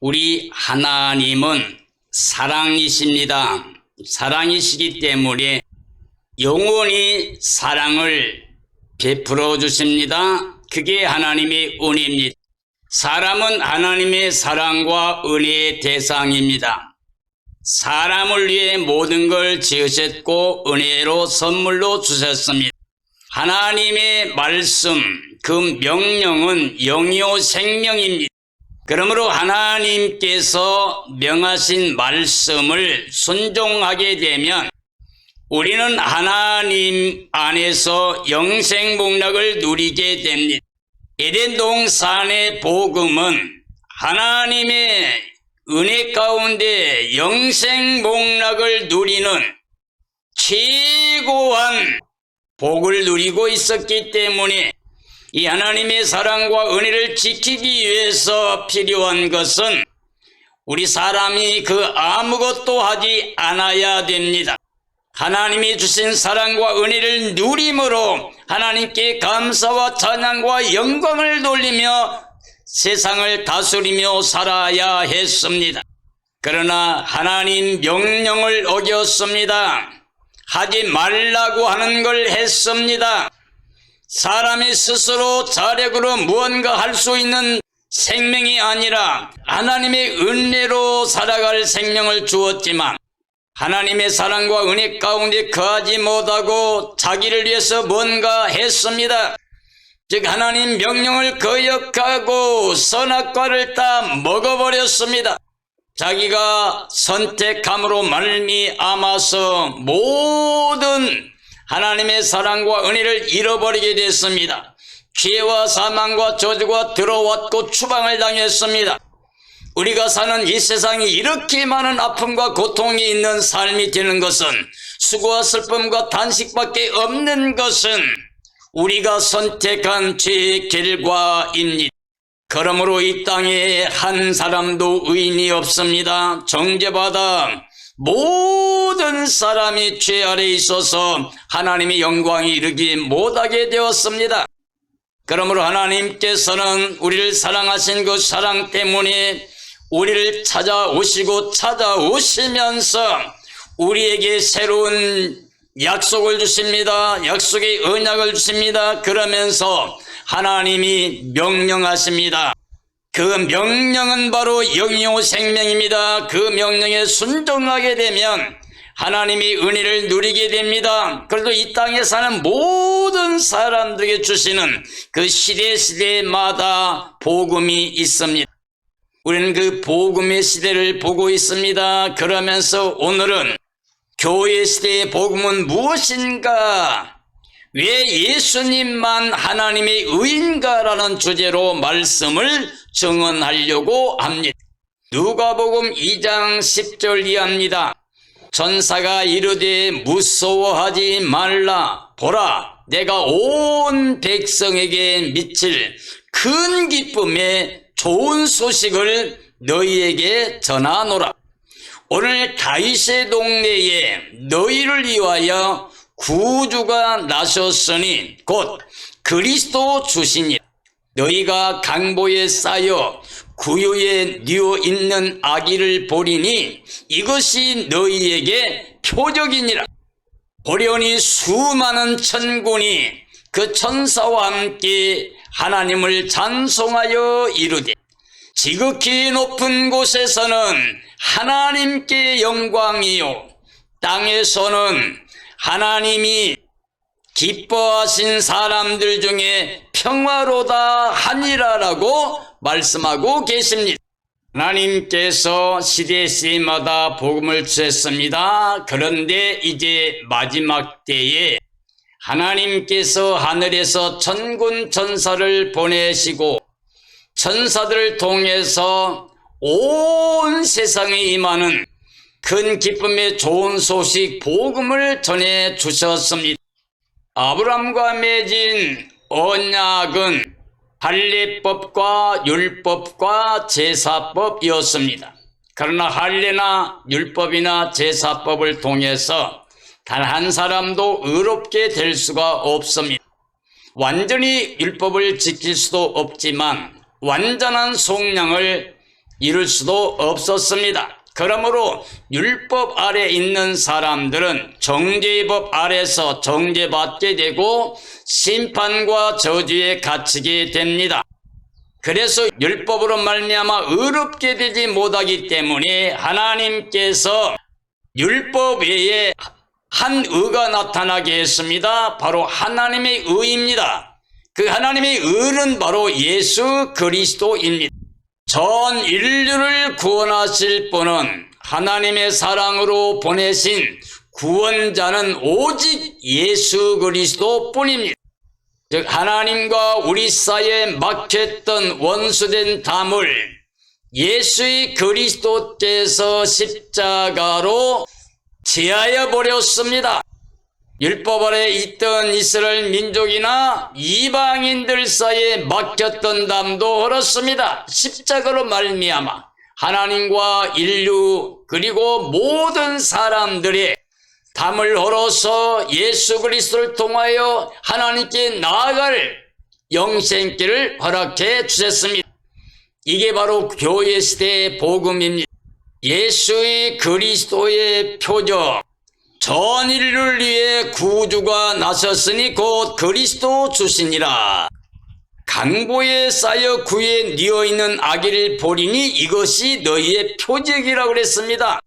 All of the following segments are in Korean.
우리 하나님은 사랑이십니다. 사랑이시기 때문에 영원히 사랑을 베풀어 주십니다. 그게 하나님의 은혜입니다. 사람은 하나님의 사랑과 은혜의 대상입니다. 사람을 위해 모든 걸 지으셨고 은혜로 선물로 주셨습니다. 하나님의 말씀, 그 명령은 영이요 생명입니다. 그러므로 하나님께서 명하신 말씀을 순종하게 되면 우리는 하나님 안에서 영생복락을 누리게 됩니다. 에덴 동산의 복음은 하나님의 은혜 가운데 영생복락을 누리는 최고한 복을 누리고 있었기 때문에 이 하나님의 사랑과 은혜를 지키기 위해서 필요한 것은 우리 사람이 그 아무것도 하지 않아야 됩니다. 하나님이 주신 사랑과 은혜를 누림으로 하나님께 감사와 찬양과 영광을 돌리며 세상을 다스리며 살아야 했습니다. 그러나 하나님 명령을 어겼습니다. 하지 말라고 하는 걸 했습니다. 사람이 스스로 자력으로 무언가 할 수 있는 생명이 아니라 하나님의 은혜로 살아갈 생명을 주었지만 하나님의 사랑과 은혜 가운데 거하지 못하고 자기를 위해서 뭔가 했습니다. 즉 하나님 명령을 거역하고 선악과를 다 먹어버렸습니다. 자기가 선택함으로 말미암아서 모든 하나님의 사랑과 은혜를 잃어버리게 됐습니다. 죄와 사망과 저주가 들어왔고 추방을 당했습니다. 우리가 사는 이 세상이 이렇게 많은 아픔과 고통이 있는 삶이 되는 것은 수고와 슬픔과 단식밖에 없는 것은 우리가 선택한 죄의 결과입니다. 그러므로 이 땅에 한 사람도 의인이 없습니다. 정죄받아 모든 사람이 죄 아래에 있어서 하나님의 영광에 이르지 못하게 되었습니다. 그러므로 하나님께서는 우리를 사랑하신 그 사랑 때문에 우리를 찾아오시면서 우리에게 새로운 약속을 주십니다. 약속의 언약을 주십니다. 그러면서 하나님이 명령하십니다. 그 명령은 바로 영이요 생명입니다. 그 명령에 순종하게 되면 하나님이 은혜를 누리게 됩니다. 그래도 이 땅에 사는 모든 사람들에게 주시는 그 시대마다 복음이 있습니다. 우리는 그 복음의 시대를 보고 있습니다. 그러면서 오늘은 교회 시대의 복음은 무엇인가? 왜 예수님만 하나님의 의인가라는 주제로 말씀을 증언하려고 합니다. 누가복음 2장 10절 이하입니다. 천사가 이르되 무서워하지 말라. 보라, 내가 온 백성에게 미칠 큰 기쁨의 좋은 소식을 너희에게 전하노라. 오늘 다윗의 동네에 너희를 위하여 구주가 나셨으니 곧 그리스도 주시니 너희가 강보에 쌓여 구유에 뉘어 있는 아기를 보리니 이것이 너희에게 표적이니라. 보려니 수많은 천군이 그 천사와 함께 하나님을 찬송하여 이르되 지극히 높은 곳에서는 하나님께 영광이요 땅에서는 하나님이 기뻐하신 사람들 중에 평화로다 하니라라고 말씀하고 계십니다. 하나님께서 시대마다 복음을 주셨습니다. 그런데 이제 마지막 때에 하나님께서 하늘에서 천군 천사를 보내시고 천사들을 통해서 온 세상에 임하는 큰 기쁨의 좋은 소식 복음을 전해 주셨습니다. 아브라함과 맺은 언약은 할례법과 율법과 제사법이었습니다. 그러나 할례나 율법이나 제사법을 통해서 단 한 사람도 의롭게 될 수가 없습니다. 완전히 율법을 지킬 수도 없지만 완전한 속량을 이룰 수도 없었습니다. 그러므로 율법 아래 있는 사람들은 정죄의 법 아래서 정죄받게 되고 심판과 저주에 갇히게 됩니다. 그래서 율법으로 말미암아 의롭게 되지 못하기 때문에 하나님께서 율법 외에 한 의가 나타나게 했습니다. 바로 하나님의 의입니다. 그 하나님의 의는 바로 예수 그리스도입니다. 전 인류를 구원하실 분은 하나님의 사랑으로 보내신 구원자는 오직 예수 그리스도 뿐입니다. 즉 하나님과 우리 사이에 막혔던 원수된 담을 예수의 그리스도께서 십자가로 제하여 버렸습니다. 율법 아래 있던 이스라엘 민족이나 이방인들 사이에 막혔던 담도 그렇습니다. 십자가로 말미암아 하나님과 인류 그리고 모든 사람들의 담을 헐어서 예수 그리스도를 통하여 하나님께 나아갈 영생길을 허락해 주셨습니다. 이게 바로 교회 시대의 복음입니다. 예수의 그리스도의 표적, 전 인류를 위해 구주가 나섰으니 곧 그리스도 주시니라. 강보에 쌓여 구에 뉘어있는 아기를 보리니 이것이 너희의 표적이라고 그랬습니다.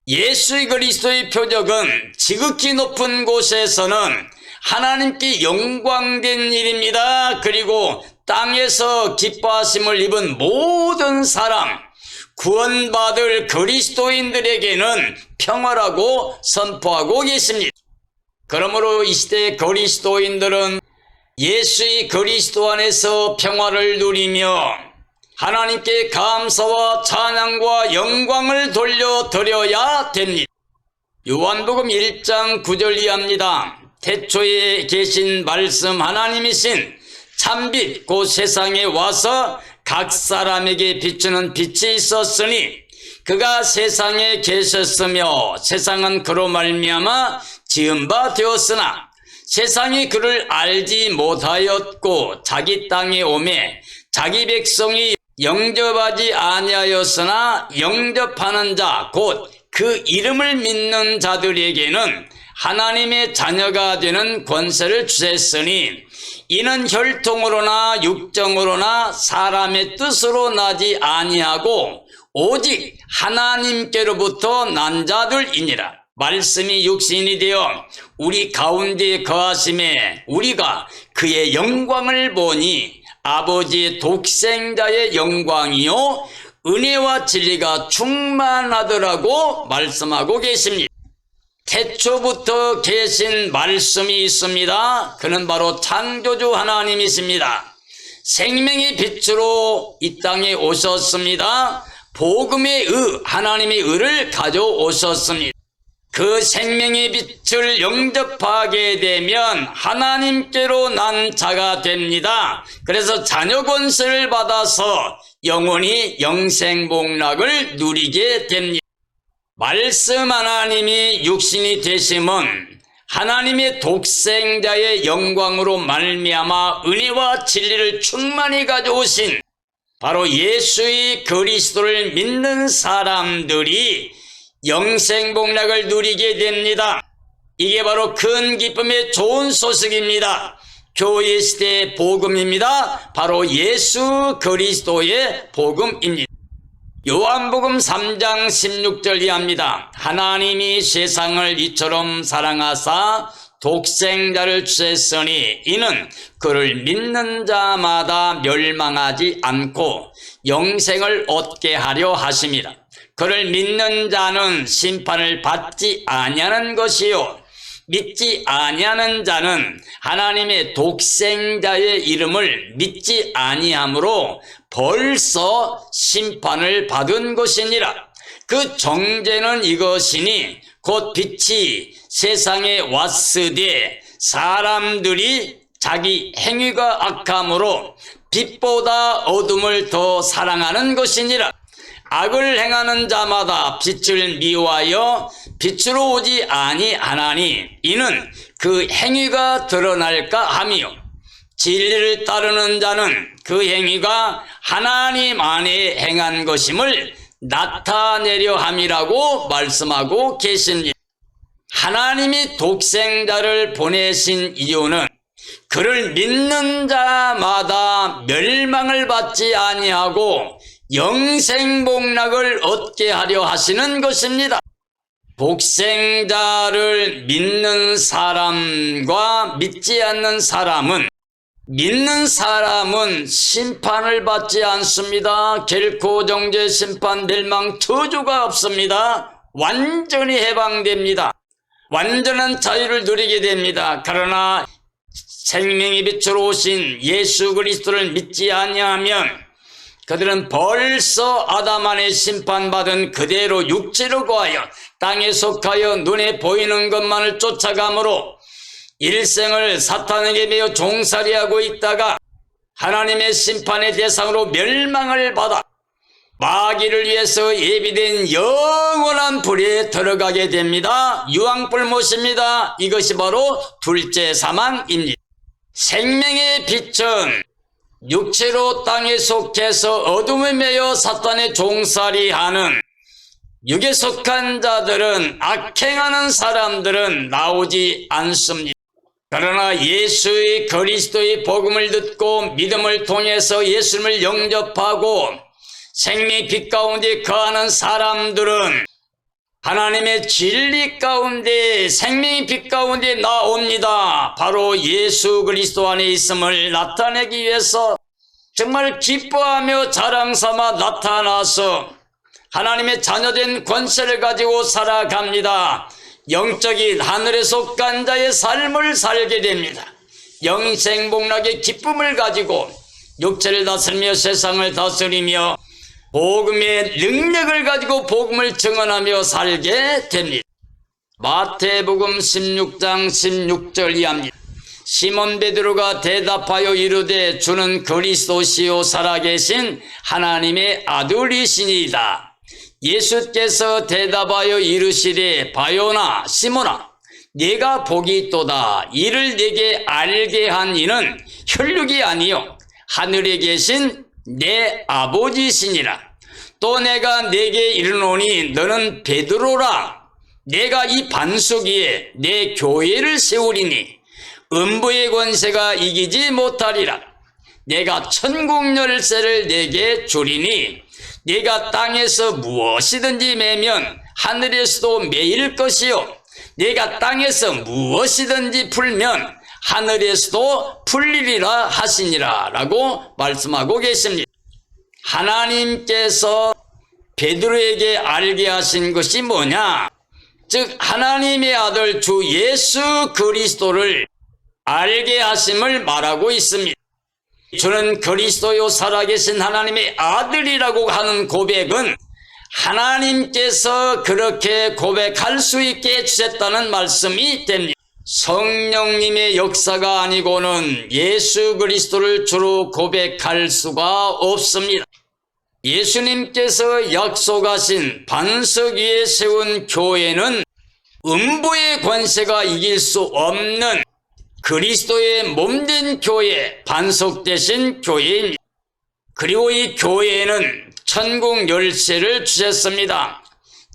예수의 그리스도의 표적은 지극히 높은 곳에서는 하나님께 영광된 일입니다. 그리고 땅에서 기뻐하심을 입은 모든 사람, 구원받을 그리스도인들에게는 평화라고 선포하고 계십니다. 그러므로 이 시대 그리스도인들은 예수의 그리스도 안에서 평화를 누리며 하나님께 감사와 찬양과 영광을 돌려드려야 됩니다. 요한복음 1장 9절 이하입니다. 태초에 계신 말씀 하나님이신 참빛 곧 세상에 와서 각 사람에게 비추는 빛이 있었으니 그가 세상에 계셨으며 세상은 그로 말미암아 지은 바 되었으나 세상이 그를 알지 못하였고 자기 땅에 오매 자기 백성이 영접하지 아니하였으나 영접하는 자 곧 그 이름을 믿는 자들에게는 하나님의 자녀가 되는 권세를 주셨으니 이는 혈통으로나 육정으로나 사람의 뜻으로 나지 아니하고 오직 하나님께로부터 난 자들이니라. 말씀이 육신이 되어 우리 가운데 거하심에 우리가 그의 영광을 보니 아버지의 독생자의 영광이요 은혜와 진리가 충만하더라고 말씀하고 계십니다. 태초부터 계신 말씀이 있습니다. 그는 바로 창조주 하나님이십니다. 생명의 빛으로 이 땅에 오셨습니다. 복음의 의, 하나님의 의를 가져오셨습니다. 그 생명의 빛을 영접하게 되면 하나님께로 난 자가 됩니다. 그래서 자녀 권세를 받아서 영원히 영생복락을 누리게 됩니다. 말씀 하나님이 육신이 되심은 하나님의 독생자의 영광으로 말미암아 은혜와 진리를 충만히 가져오신 바로 예수의 그리스도를 믿는 사람들이 영생복락을 누리게 됩니다. 이게 바로 큰 기쁨의 좋은 소식입니다. 교회 시대의 복음입니다. 바로 예수 그리스도의 복음입니다. 요한복음 3장 16절 이하입니다. 하나님이 세상을 이처럼 사랑하사 독생자를 주셨으니 이는 그를 믿는 자마다 멸망하지 않고 영생을 얻게 하려 하심이라. 그를 믿는 자는 심판을 받지 아니하는 것이요 믿지 아니하는 자는 하나님의 독생자의 이름을 믿지 아니하므로 벌써 심판을 받은 것이니라. 그 정죄는 이것이니 곧 빛이 세상에 왔으되 사람들이 자기 행위가 악함으로 빛보다 어둠을 더 사랑하는 것이니라. 악을 행하는 자마다 빛을 미워하여 빛으로 오지 아니하나니 이는 그 행위가 드러날까 하며 진리를 따르는 자는 그 행위가 하나님 안에 행한 것임을 나타내려 함이라고 말씀하고 계십니다. 하나님이 독생자를 보내신 이유는 그를 믿는 자마다 멸망을 받지 아니하고 영생복락을 얻게 하려 하시는 것입니다. 독생자를 믿는 사람과 믿지 않는 사람은, 믿는 사람은 심판을 받지 않습니다. 결코 정죄, 심판, 멸망, 저주가 없습니다. 완전히 해방됩니다. 완전한 자유를 누리게 됩니다. 그러나 생명의 빛으로 오신 예수 그리스도를 믿지 아니하면 그들은 벌써 아담 안에 심판받은 그대로 육체로 거하여 땅에 속하여 눈에 보이는 것만을 쫓아가므로 일생을 사탄에게 매여 종살이하고 있다가 하나님의 심판의 대상으로 멸망을 받아 마귀를 위해서 예비된 영원한 불에 들어가게 됩니다. 유황불 못입니다. 이것이 바로 둘째 사망입니다. 생명의 빛은 육체로 땅에 속해서 어둠에 매여 사탄의 종살이하는 육에 속한 자들은, 악행하는 사람들은 나오지 않습니다. 그러나 예수의 그리스도의 복음을 듣고 믿음을 통해서 예수님을 영접하고 생명의 빛 가운데 거하는 사람들은 하나님의 진리 가운데, 생명의 빛 가운데 나옵니다. 바로 예수 그리스도 안에 있음을 나타내기 위해서 정말 기뻐하며 자랑삼아 나타나서 하나님의 자녀된 권세를 가지고 살아갑니다. 영적인 하늘에 속한 자의 삶을 살게 됩니다. 영생복락의 기쁨을 가지고 육체를 다스리며 세상을 다스리며 복음의 능력을 가지고 복음을 증언하며 살게 됩니다. 마태복음 16장 16절 이하입니다. 시몬 베드로가 대답하여 이르되 주는 그리스도시요 살아계신 하나님의 아들이시니이다. 예수께서 대답하여 이르시되 바요나 시몬아 네가 복이 있도다. 이를 네게 알게 한 이는 혈육이 아니요 하늘에 계신 내 아버지시니라. 또 내가 네게 이르노니 너는 베드로라. 내가 이 반석 위에 내 교회를 세우리니 음부의 권세가 이기지 못하리라. 내가 천국 열쇠를 네게 주리니 네가 땅에서 무엇이든지 매면 하늘에서도 매일 것이요 네가 땅에서 무엇이든지 풀면 하늘에서도 풀리리라 하시니라 라고 말씀하고 계십니다. 하나님께서 베드로에게 알게 하신 것이 뭐냐? 즉 하나님의 아들 주 예수 그리스도를 알게 하심을 말하고 있습니다. 주는 그리스도요 살아계신 하나님의 아들이라고 하는 고백은 하나님께서 그렇게 고백할 수 있게 해주셨다는 말씀이 됩니다. 성령님의 역사가 아니고는 예수 그리스도를 주로 고백할 수가 없습니다. 예수님께서 약속하신 반석 위에 세운 교회는 음부의 권세가 이길 수 없는 그리스도의 몸된 교회, 반석 되신 교회입니다. 그리고 이 교회는 천국 열쇠를 주셨습니다.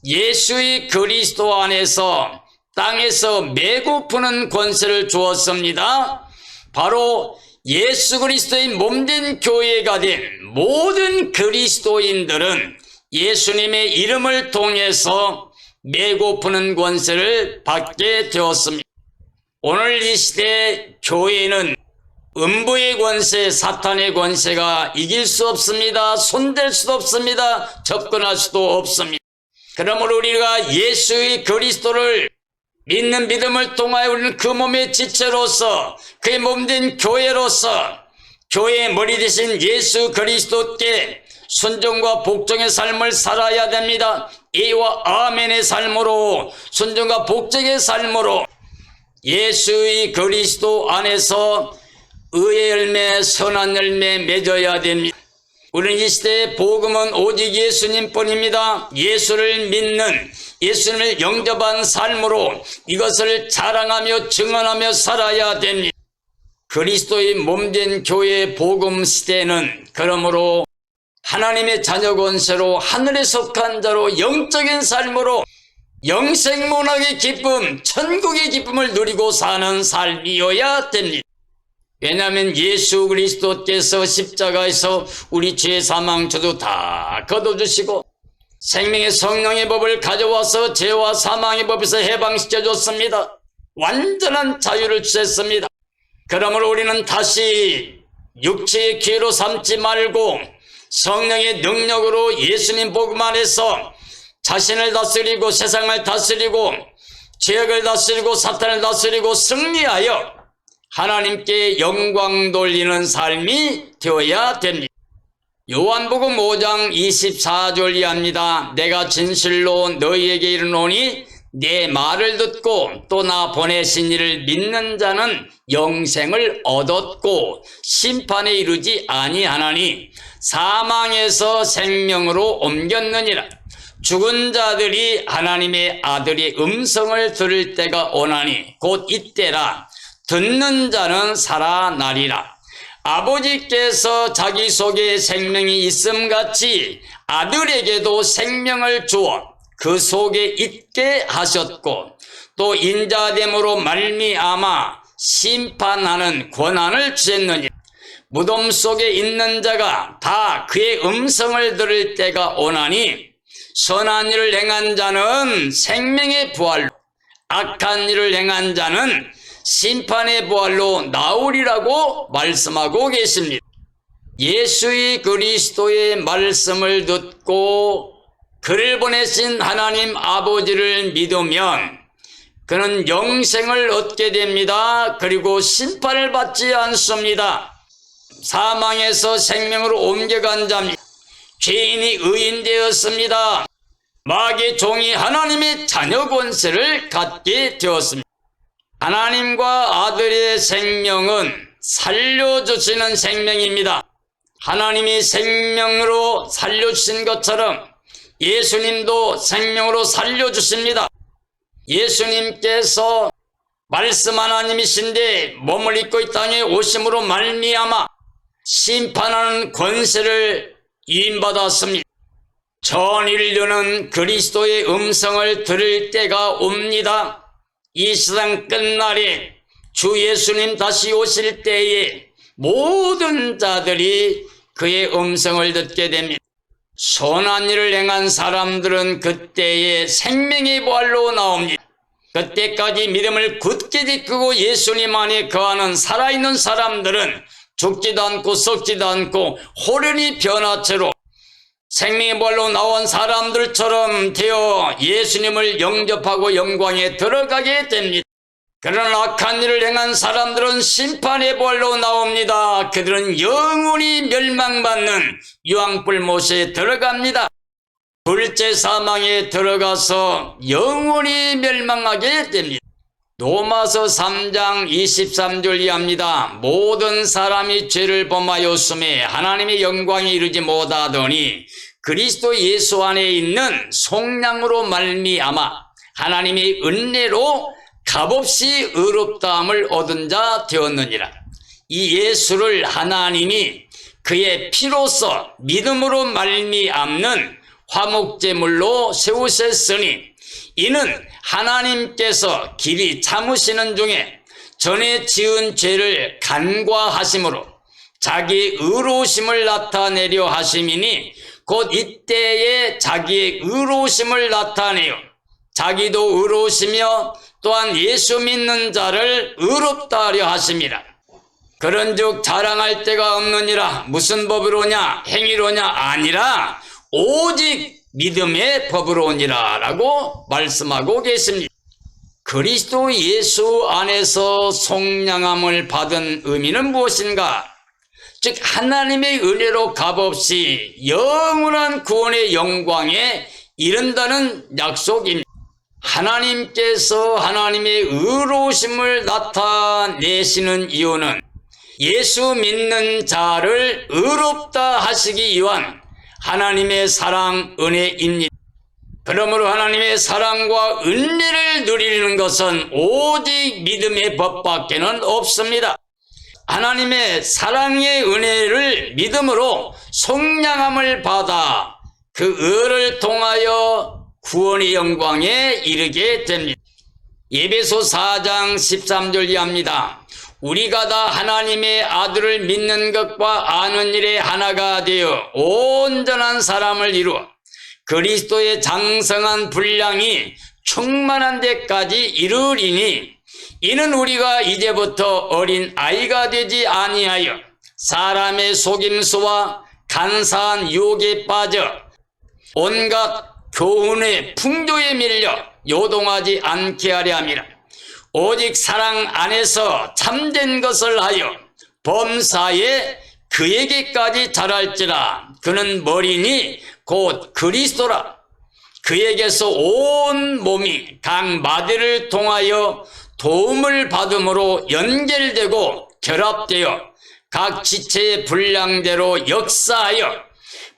예수의 그리스도 안에서 땅에서 메고 푸는 권세를 주었습니다. 바로 예수 그리스도의 몸된 교회가 된 모든 그리스도인들은 예수님의 이름을 통해서 메고 푸는 권세를 받게 되었습니다. 오늘 이 시대 교회는 음부의 권세, 사탄의 권세가 이길 수 없습니다. 손댈 수도 없습니다. 접근할 수도 없습니다. 그러므로 우리가 예수의 그리스도를 믿는 믿음을 통하여 우리는 그 몸의 지체로서 그의 몸된 교회로서 교회의 머리 되신 예수 그리스도께 순종과 복종의 삶을 살아야 됩니다. 예와 아멘의 삶으로, 순종과 복종의 삶으로 예수의 그리스도 안에서 의의 열매, 선한 열매 맺어야 됩니다. 우리는 이 시대의 복음은 오직 예수님뿐입니다. 예수를 믿는, 예수님을 영접한 삶으로 이것을 자랑하며 증언하며 살아야 됩니다. 그리스도의 몸된 교회 복음 시대는 그러므로 하나님의 자녀 권세로 하늘에 속한 자로 영적인 삶으로 영생문학의 기쁨, 천국의 기쁨을 누리고 사는 삶이어야 됩니다. 왜냐하면 예수 그리스도께서 십자가에서 우리 죄 사망 저주 다 걷어주시고 생명의 성령의 법을 가져와서 죄와 사망의 법에서 해방시켜 줬습니다. 완전한 자유를 주셨습니다. 그러므로 우리는 다시 육체의 기회로 삼지 말고 성령의 능력으로 예수님 복음 안에서 자신을 다스리고 세상을 다스리고 죄악을 다스리고 사탄을 다스리고 승리하여 하나님께 영광 돌리는 삶이 되어야 됩니다. 요한복음 5장 24절 이하입니다. 내가 진실로 너희에게 이르노니 내 말을 듣고 또 나 보내신 이를 믿는 자는 영생을 얻었고 심판에 이르지 아니하나니 사망에서 생명으로 옮겼느니라. 죽은 자들이 하나님의 아들의 음성을 들을 때가 오나니 곧 이때라. 듣는 자는 살아나리라. 아버지께서 자기 속에 생명이 있음같이 아들에게도 생명을 주어 그 속에 있게 하셨고 또 인자됨으로 말미암아 심판하는 권한을 주셨느니라. 무덤 속에 있는 자가 다 그의 음성을 들을 때가 오나니 선한 일을 행한 자는 생명의 부활로 악한 일을 행한 자는 심판의 부활로 나오리라고 말씀하고 계십니다. 예수의 그리스도의 말씀을 듣고 그를 보내신 하나님 아버지를 믿으면 그는 영생을 얻게 됩니다. 그리고 심판을 받지 않습니다. 사망에서 생명으로 옮겨간 자입니다. 죄인이 의인 되었습니다. 마귀의 종이 하나님의 자녀 권세를 갖게 되었습니다. 하나님과 아들의 생명은 살려주시는 생명입니다. 하나님이 생명으로 살려주신 것처럼 예수님도 생명으로 살려주십니다. 예수님께서 말씀 하나님이신데 몸을 입고 이 땅에 오심으로 말미암아 심판하는 권세를 위임받았습니다. 전 인류는 그리스도의 음성을 들을 때가 옵니다. 이 세상 끝날에 주 예수님 다시 오실 때에 모든 자들이 그의 음성을 듣게 됩니다. 선한 일을 행한 사람들은 그때에 생명의 부활로 나옵니다. 그때까지 믿음을 굳게 지키고 예수님 안에 거하는 살아있는 사람들은 죽지도 않고 썩지도 않고 호련히 변화체로 생명의 부활로 나온 사람들처럼 되어 예수님을 영접하고 영광에 들어가게 됩니다. 그러나 악한 일을 행한 사람들은 심판의 부활로 나옵니다. 그들은 영원히 멸망받는 유황불 못에 들어갑니다. 둘째 사망에 들어가서 영원히 멸망하게 됩니다. 로마서 3장 23절 이하입니다. 모든 사람이 죄를 범하였음에 하나님의 영광에 이르지 못하더니 그리스도 예수 안에 있는 속량으로 말미암아 하나님의 은혜로 값없이 의롭다함을 얻은 자 되었느니라. 이 예수를 하나님이 그의 피로서 믿음으로 말미암는 화목제물로 세우셨으니 이는 하나님께서 길이 참으시는 중에 전에 지은 죄를 간과하심으로 자기의 의로우심을 나타내려 하심이니 곧 이때에 자기의 의로우심을 나타내요 자기도 의로우시며 또한 예수 믿는 자를 의롭다 하려 하심이라. 그런즉 자랑할 데가 없느니라. 무슨 법으로냐 행위로냐 아니라 오직 믿음의 법으로니라 라고 말씀하고 계십니다. 그리스도 예수 안에서 속량함을 받은 의미는 무엇인가? 즉 하나님의 은혜로 값없이 영원한 구원의 영광에 이른다는 약속입니다. 하나님께서 하나님의 의로우심을 나타내시는 이유는 예수 믿는 자를 의롭다 하시기 위한 하나님의 사랑 은혜입니다. 그러므로 하나님의 사랑과 은혜를 누리는 것은 오직 믿음의 법밖에는 없습니다. 하나님의 사랑의 은혜를 믿음으로 속량함을 받아 그 의를 통하여 구원의 영광에 이르게 됩니다. 에베소 4장 13절 이하입니다. 우리가 다 하나님의 아들을 믿는 것과 아는 일에 하나가 되어 온전한 사람을 이루어 그리스도의 장성한 분량이 충만한 데까지 이르리니 이는 우리가 이제부터 어린 아이가 되지 아니하여 사람의 속임수와 간사한 유혹에 빠져 온갖 교훈의 풍조에 밀려 요동하지 않게 하려 함이라. 오직 사랑 안에서 참된 것을 하여 범사에 그에게까지 자랄지라. 그는 머리니 곧 그리스도라. 그에게서 온 몸이 각 마디를 통하여 도움을 받음으로 연결되고 결합되어 각 지체의 분량대로 역사하여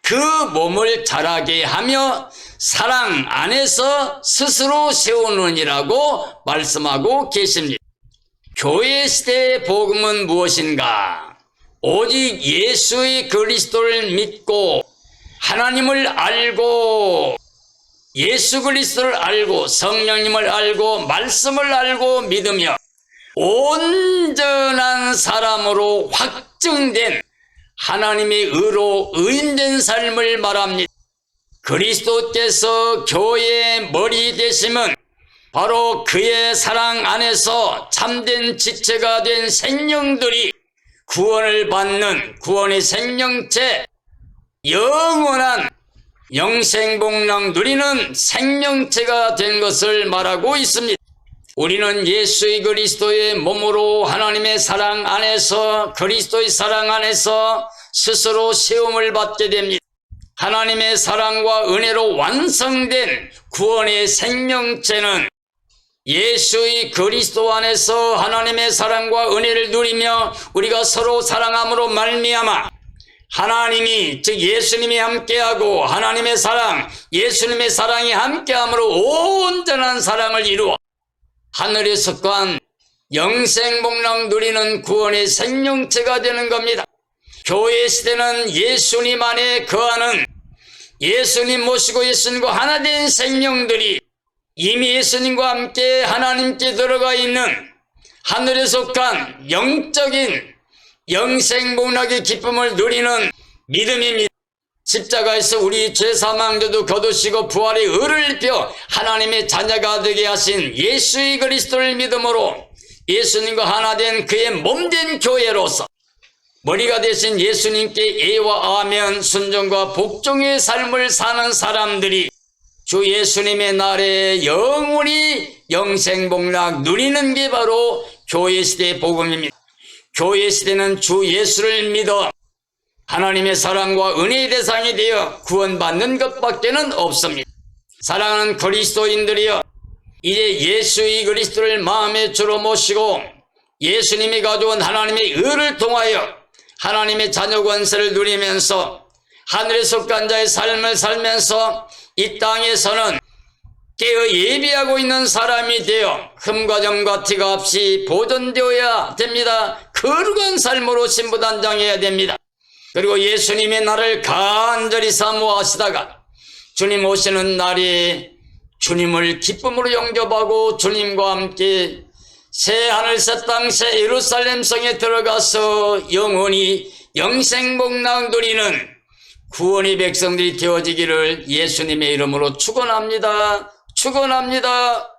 그 몸을 자라게 하며 사랑 안에서 스스로 세우느니라고 말씀하고 계십니다. 교회 시대의 복음은 무엇인가? 오직 예수의 그리스도를 믿고 하나님을 알고 예수 그리스도를 알고 성령님을 알고 말씀을 알고 믿으며 온전한 사람으로 확증된 하나님의 의로 의인된 삶을 말합니다. 그리스도께서 교회의 머리 되심은 바로 그의 사랑 안에서 참된 지체가 된 생명들이 구원을 받는 구원의 생명체, 영원한 영생복락 누리는 생명체가 된 것을 말하고 있습니다. 우리는 예수의 그리스도의 몸으로 하나님의 사랑 안에서 그리스도의 사랑 안에서 스스로 세움을 받게 됩니다. 하나님의 사랑과 은혜로 완성된 구원의 생명체는 예수의 그리스도 안에서 하나님의 사랑과 은혜를 누리며 우리가 서로 사랑함으로 말미암아 하나님이 즉 예수님이 함께하고 하나님의 사랑 예수님의 사랑이 함께함으로 온전한 사랑을 이루어 하늘에 속한 영생복락 누리는 구원의 생명체가 되는 겁니다. 교회 시대는 예수님 안에 거하는 예수님 모시고 예수님과 하나 된 생명들이 이미 예수님과 함께 하나님께 들어가 있는 하늘에 속한 영적인 영생복락의 기쁨을 누리는 믿음입니다. 십자가에서 우리 죄사망자도 거두시고 부활의 의를 입혀 하나님의 자녀가 되게 하신 예수의 그리스도를 믿음으로 예수님과 하나 된 그의 몸된 교회로서 머리가 되신 예수님께 예와 아멘 순종과 복종의 삶을 사는 사람들이 주 예수님의 날에 영원히 영생복락 누리는 게 바로 교회 시대의 복음입니다. 교회 시대는 주 예수를 믿어 하나님의 사랑과 은혜의 대상이 되어 구원받는 것밖에는 없습니다. 사랑하는 그리스도인들이여, 이제 예수의 그리스도를 마음의 주로 모시고 예수님이 가져온 하나님의 의를 통하여 하나님의 자녀 권세를 누리면서 하늘에 속한 자의 삶을 살면서 이 땅에서는 깨어 예비하고 있는 사람이 되어 흠과 점과 티가 없이 보존되어야 됩니다. 거룩한 삶으로 신부단장해야 됩니다. 그리고 예수님의 날을 간절히 사모하시다가 주님 오시는 날이 주님을 기쁨으로 영접하고 주님과 함께 새 하늘 새 땅 새 예루살렘 성에 들어가서 영원히 영생복락 누리는 구원의 백성들이 되어지기를 예수님의 이름으로 축원합니다. 축원합니다.